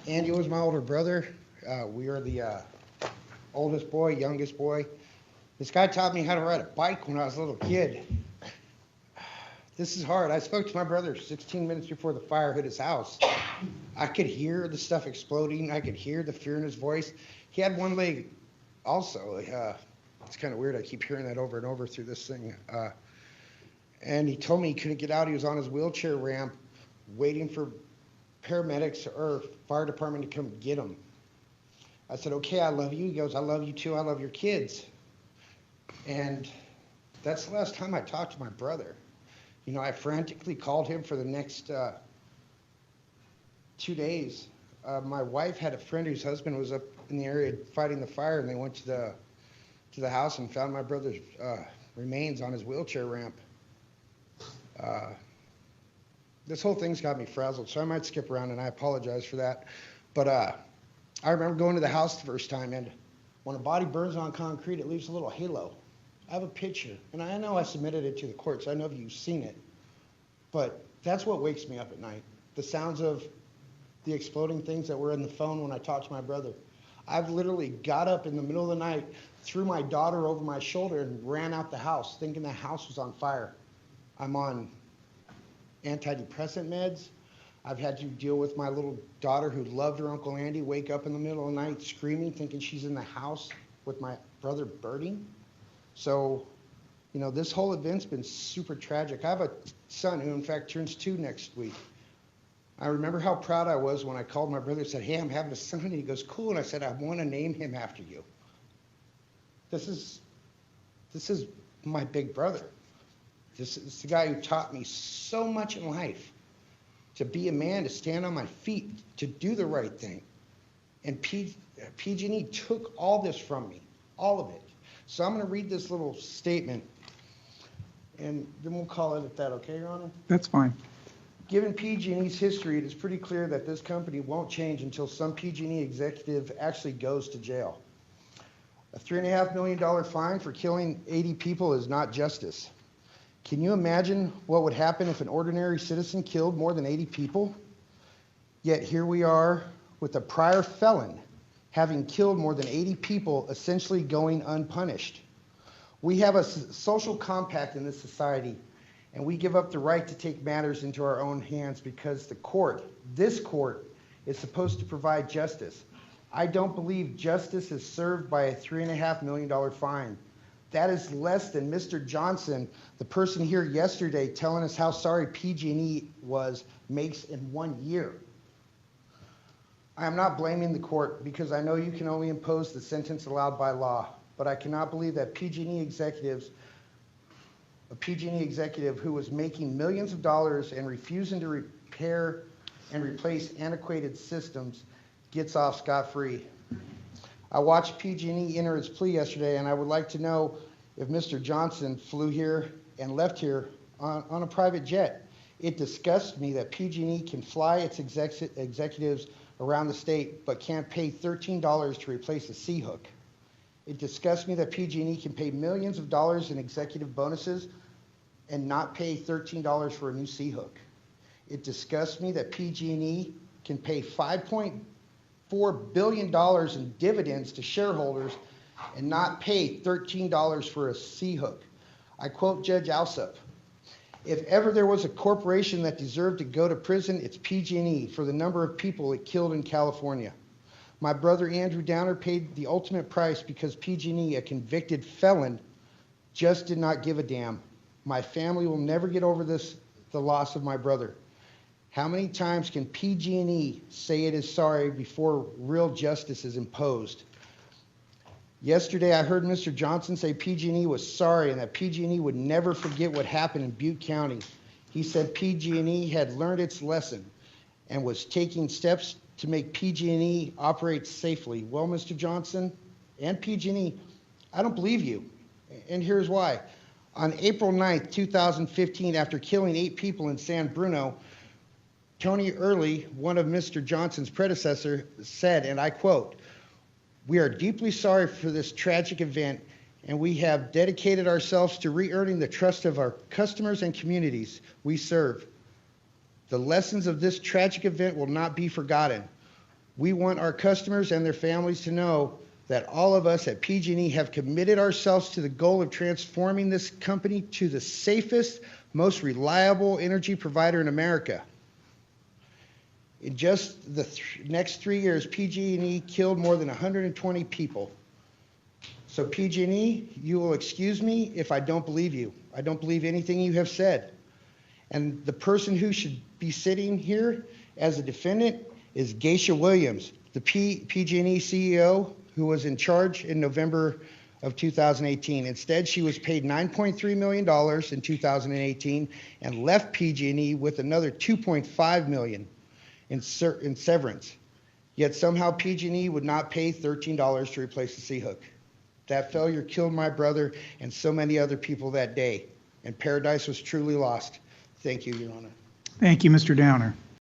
Andy was my older brother. We are the oldest boy, youngest boy. This guy taught me how to ride a bike when I was a little kid. This is hard. I spoke to my brother 16 minutes before the fire hit his house. I could hear the stuff exploding. I could hear the fear in his voice. He had one leg also. It's kind of weird. I keep hearing that over and over through this thing. And he told me he couldn't get out. He was on his wheelchair ramp waiting for paramedics or fire department to come get him. I said, okay, I love you. He goes, I love you too. I love your kids. And that's the last time I talked to my brother. You know, I frantically called him for the next 2 days. My wife had a friend whose husband was up in the area fighting the fire, and they went to the house and found my brother's remains on his wheelchair ramp. This whole thing's got me frazzled, so I might skip around, and I apologize for that. But I remember going to the house the first time, and when a body burns on concrete, it leaves a little halo. I have a picture, and I know I submitted it to the courts. I know you've seen it. But that's what wakes me up at night, the sounds of the exploding things that were in the phone when I talked to my brother. I've literally got up in the middle of the night, threw my daughter over my shoulder, and ran out the house, thinking the house was on fire. I'm on antidepressant meds. I've had to deal with my little daughter who loved her Uncle Andy, wake up in the middle of the night screaming, thinking she's in the house with my brother burning. So, you know, this whole event's been super tragic. I have a son who, in fact, turns 2 next week. I remember how proud I was when I called my brother and said, hey, I'm having a son. And he goes, cool. And I said, I want to name him after you. This is my big brother. This is the guy who taught me so much in life. To be a man, to stand on my feet, to do the right thing. And PG&E took all this from me, all of it. So I'm going to read this little statement, and then we'll call it at that, okay, Your Honor? That's fine. Given PG&E's history, it is pretty clear that this company won't change until some PG&E executive actually goes to jail. A $3.5 million fine for killing 80 people is not justice. Can you imagine what would happen if an ordinary citizen killed more than 80 people? Yet here we are with a prior felon having killed more than 80 people, essentially going unpunished. We have a social compact in this society, and we give up the right to take matters into our own hands because the court, this court, is supposed to provide justice. I don't believe justice is served by a $3.5 million fine. That is less than Mr. Johnson, the person here yesterday telling us how sorry PG&E was, makes in 1 year. I am not blaming the court because I know you can only impose the sentence allowed by law, but I cannot believe that a PG&E executive who was making millions of dollars and refusing to repair and replace antiquated systems gets off scot-free. I watched PG&E enter its plea yesterday, and I would like to know if Mr. Johnson flew here and left here on a private jet. It disgusts me that PG&E can fly its executives around the state but can't pay $13 to replace a C-hook. It disgusts me that PG&E can pay millions of dollars in executive bonuses and not pay $13 for a new C-hook. It disgusts me that PG&E can pay $5.4 billion in dividends to shareholders and not pay $13 for a C-hook. I quote Judge Alsup, if ever there was a corporation that deserved to go to prison, it's PG&E for the number of people it killed in California. My brother Andrew Downer paid the ultimate price because PG&E, a convicted felon, just did not give a damn. My family will never get over the loss of my brother. How many times can PG&E say it is sorry before real justice is imposed? Yesterday, I heard Mr. Johnson say PG&E was sorry and that PG&E would never forget what happened in Butte County. He said PG&E had learned its lesson and was taking steps to make PG&E operate safely. Well, Mr. Johnson and PG&E, I don't believe you, and here's why. On April 9th, 2015, after killing 8 people in San Bruno, Tony Early, one of Mr. Johnson's predecessors, said, and I quote, "We are deeply sorry for this tragic event, and we have dedicated ourselves to re-earning the trust of our customers and communities we serve. The lessons of this tragic event will not be forgotten. We want our customers and their families to know that all of us at PG&E have committed ourselves to the goal of transforming this company to the safest, most reliable energy provider in America. In just the next 3 years, PG&E killed more than 120 people. So PG&E, you will excuse me if I don't believe you. I don't believe anything you have said. And the person who should be sitting here as a defendant is Geisha Williams, the PG&E CEO who was in charge in November of 2018. Instead, she was paid $9.3 million in 2018 and left PG&E with another $2.5 million in severance. Yet somehow PG&E would not pay $13 to replace the C-hook. That failure killed my brother and so many other people that day, and paradise was truly lost. Thank you, Your Honor. Thank you, Mr. Downer.